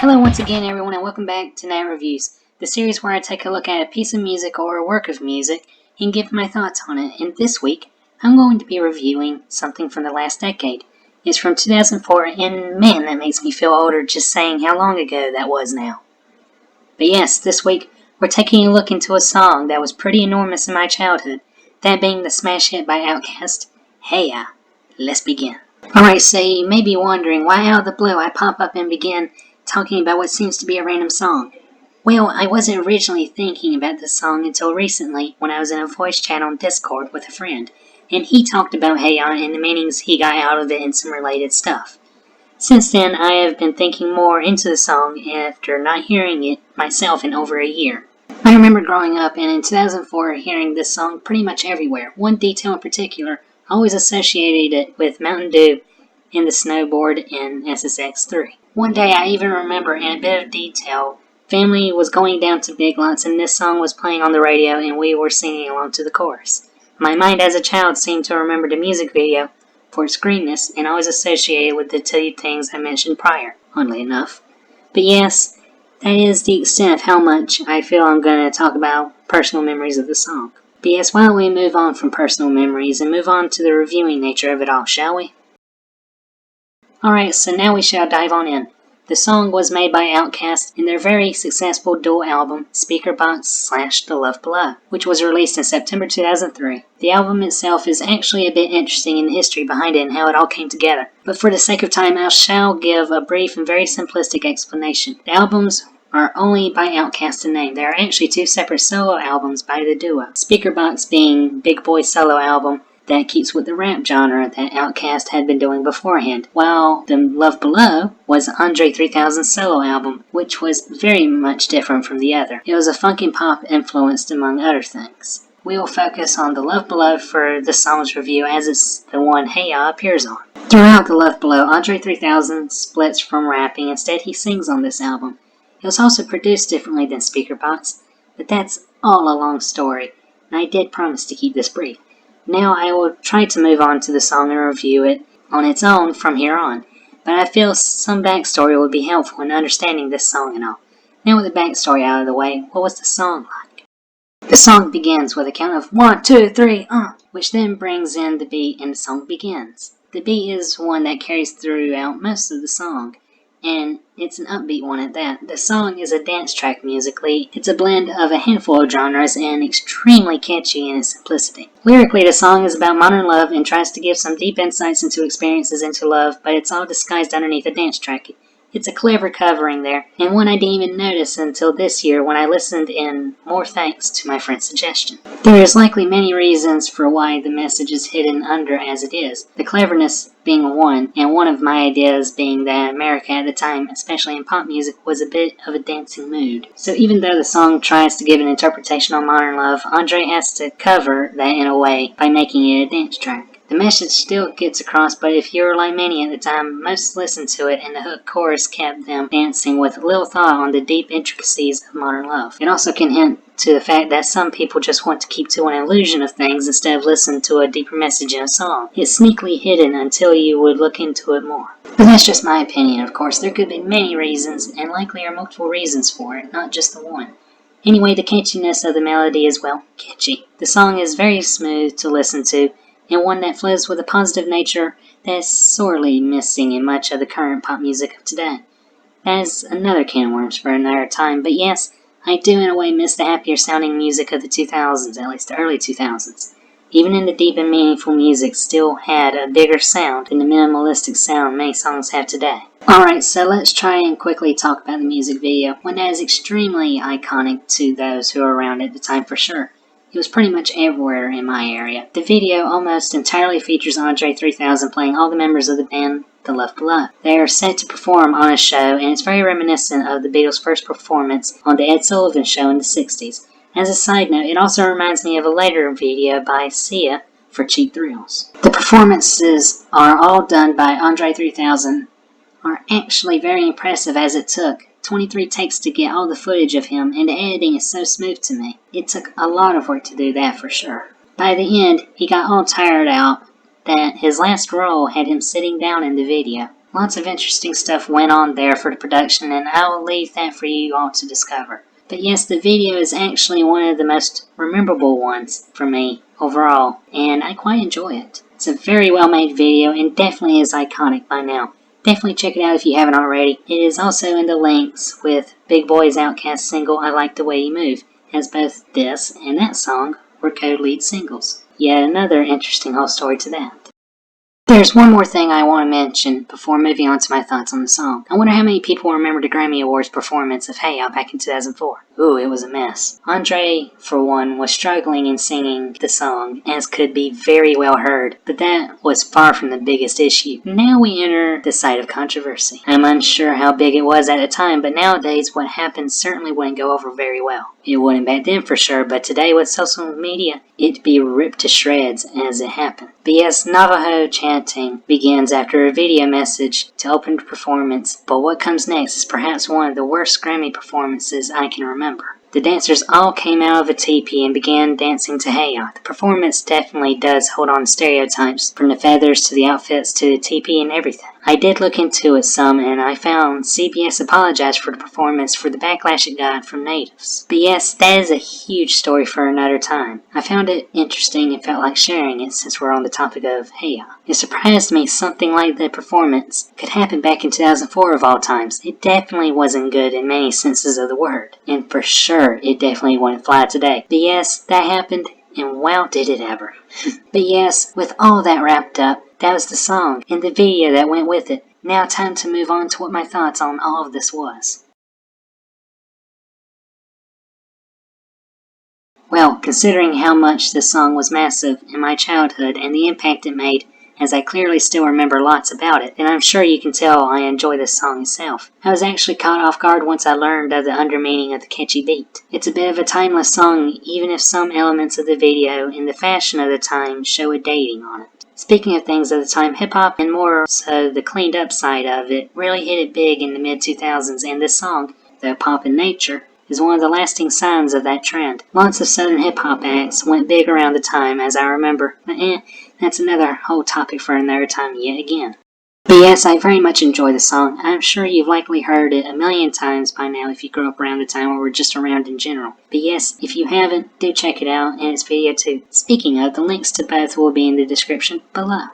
Hello once again everyone, and welcome back to Nat Reviews, the series where I take a look at a piece of music or a work of music and give my thoughts on it. And this week, I'm going to be reviewing something from the last decade. It's from 2004, and man, that makes me feel older just saying how long ago that was now. But yes, this week, we're taking a look into a song that was pretty enormous in my childhood, that being the smash hit by OutKast, Hey Ya. Let's begin. Alright, so you may be wondering why out of the blue I pop up and begin talking about what seems to be a random song. Well, I wasn't originally thinking about this song until recently when I was in a voice chat on Discord with a friend, and he talked about Hey Ya and the meanings he got out of it and some related stuff. Since then, I have been thinking more into the song after not hearing it myself in over a year. I remember growing up and in 2004 hearing this song pretty much everywhere. One detail in particular, I always associated it with Mountain Dew in the snowboard in SSX3. One day I even remember in a bit of detail, family was going down to Big Lots and this song was playing on the radio and we were singing along to the chorus. My mind as a child seemed to remember the music video for its greenness and always associated with the two things I mentioned prior, oddly enough. But yes, that is the extent of how much I feel I'm going to talk about personal memories of the song. But yes, why don't we move on from personal memories and move on to the reviewing nature of it all, shall we? Alright, so now we shall dive on in. The song was made by OutKast in their very successful dual album, Speakerboxx / The Love Below, which was released in September 2003. The album itself is actually a bit interesting in the history behind it and how it all came together, but for the sake of time I shall give a brief and very simplistic explanation. The albums are only by OutKast in name. There are actually two separate solo albums by the duo. Speakerboxx being Big Boy's solo album, that keeps with the rap genre that OutKast had been doing beforehand, while The Love Below was Andre 3000's solo album, which was very much different from the other. It was a funk and pop influenced among other things. We will focus on The Love Below for the song's review as it's the one Hey Ya appears on. Throughout The Love Below, Andre 3000 splits from rapping, instead he sings on this album. It was also produced differently than Speakerboxx, but that's all a long story, and I did promise to keep this brief. Now I will try to move on to the song and review it on its own from here on, but I feel some backstory would be helpful in understanding this song and all. Now with the backstory out of the way, what was the song like? The song begins with a count of 1, 2, 3, which then brings in the beat and the song begins. The beat is one that carries throughout most of the song, and it's an upbeat one at that. The song is a dance track musically. It's a blend of a handful of genres and extremely catchy in its simplicity. Lyrically, the song is about modern love and tries to give some deep insights into experiences into love, but it's all disguised underneath a dance track. It's a clever covering there, and one I didn't even notice until this year when I listened in, more thanks to my friend's suggestion. There is likely many reasons for why the message is hidden under as it is, the cleverness being one, and one of my ideas being that America at the time, especially in pop music, was a bit of a dancing mood. So even though the song tries to give an interpretation on modern love, Andre has to cover that in a way by making it a dance track. The message still gets across, but if you were like many at the time, most listened to it and the hook chorus kept them dancing with little thought on the deep intricacies of modern love. It also can hint to the fact that some people just want to keep to an illusion of things instead of listening to a deeper message in a song. It's sneakily hidden until you would look into it more. But that's just my opinion, of course. There could be many reasons, and likely are multiple reasons for it, not just the one. Anyway, the catchiness of the melody is, well, catchy. The song is very smooth to listen to, and one that flows with a positive nature that's sorely missing in much of the current pop music of today. That is another can of worms for another time, but yes, I do in a way miss the happier sounding music of the 2000s, at least the early 2000s. Even in the deep and meaningful music still had a bigger sound than the minimalistic sound many songs have today. Alright, so let's try and quickly talk about the music video, one that is extremely iconic to those who were around at the time for sure. It was pretty much everywhere in my area. The video almost entirely features Andre 3000 playing all the members of the band The Love Below. They are set to perform on a show, and it's very reminiscent of the Beatles' first performance on the Ed Sullivan Show in the 60s. As a side note, it also reminds me of a later video by Sia for Cheap Thrills. The performances are all done by Andre 3000 are actually very impressive, as it took 23 takes to get all the footage of him, and the editing is so smooth to me. It took a lot of work to do that for sure. By the end, he got all tired out that his last role had him sitting down in the video. Lots of interesting stuff went on there for the production, and I will leave that for you all to discover. But yes, the video is actually one of the most memorable ones for me overall, and I quite enjoy it. It's a very well made video and definitely is iconic by now. Definitely check it out if you haven't already. It is also in the links with Big Boy's OutKast single I Like the Way You Move, as both this and that song were co-lead singles. Yet another interesting whole story to that. There's one more thing I want to mention before moving on to my thoughts on the song. I wonder how many people remember the Grammy Awards performance of Hey Ya back in 2004. Ooh, it was a mess. Andre, for one, was struggling in singing the song, as could be very well heard, but that was far from the biggest issue. Now we enter the site of controversy. I'm unsure how big it was at the time, but nowadays what happened certainly wouldn't go over very well. It wouldn't back then for sure, but today with social media, it'd be ripped to shreds as it happened. But yes, Navajo chanting begins after a video message to open the performance, but what comes next is perhaps one of the worst Grammy performances I can remember. The dancers all came out of a teepee and began dancing to Hey Ya. The performance definitely does hold on to stereotypes, from the feathers to the outfits to the teepee and everything. I did look into it some, and I found CBS apologized for the performance for the backlash it got from natives. But yes, that is a huge story for another time. I found it interesting and felt like sharing it since we're on the topic of Hey Ya. It surprised me something like that performance could happen back in 2004 of all times. It definitely wasn't good in many senses of the word, and for sure it definitely wouldn't fly today. But yes, that happened, and wow did it ever. But yes, with all that wrapped up, that was the song and the video that went with it. Now time to move on to what my thoughts on all of this was. Well, considering how much this song was massive in my childhood and the impact it made, as I clearly still remember lots about it, and I'm sure you can tell I enjoy this song itself. I was actually caught off guard once I learned of the undermeaning of the catchy beat. It's a bit of a timeless song, even if some elements of the video and the fashion of the time show a dating on it. Speaking of things of the time, hip-hop, and more so the cleaned up side of it, really hit it big in the mid-2000s, and this song, though pop in nature, is one of the lasting signs of that trend. Lots of southern hip-hop acts went big around the time, as I remember, but that's another whole topic for another time yet again. But yes, I very much enjoy the song. I'm sure you've likely heard it a million times by now if you grew up around the time or were just around in general. But yes, if you haven't, do check it out and its video too. Speaking of, the links to both will be in the description below.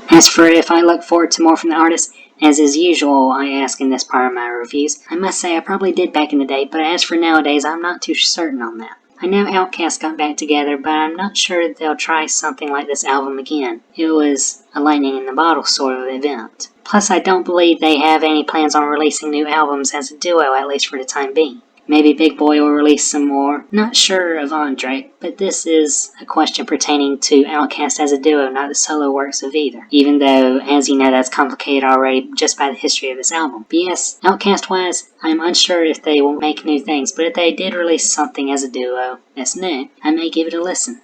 As for if I look forward to more from the artist, as is usual I ask in this part of my reviews, I must say I probably did back in the day, but as for nowadays, I'm not too certain on that. I know OutKast got back together, but I'm not sure they'll try something like this album again. It was a lightning in the bottle sort of event. Plus, I don't believe they have any plans on releasing new albums as a duo, at least for the time being. Maybe Big Boy will release some more. Not sure of Andre, but this is a question pertaining to OutKast as a duo, not the solo works of either. Even though, as you know, that's complicated already just by the history of this album. But yes, OutKast-wise, I'm unsure if they will make new things, but if they did release something as a duo that's new, I may give it a listen.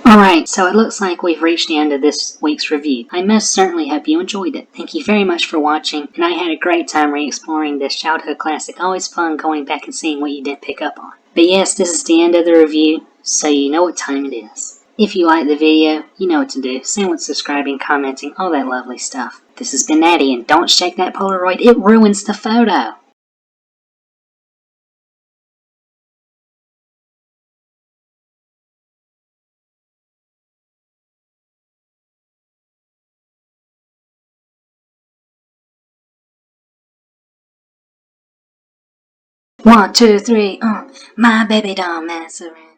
Alright, so it looks like we've reached the end of this week's review. I most certainly hope you enjoyed it. Thank you very much for watching, and I had a great time re-exploring this childhood classic. Always fun going back and seeing what you didn't pick up on. But yes, this is the end of the review, so you know what time it is. If you liked the video, you know what to do. Same with subscribing, commenting, all that lovely stuff. This has been Natty, and don't shake that Polaroid, it ruins the photo! 1, 2, 3, my baby don't mess around.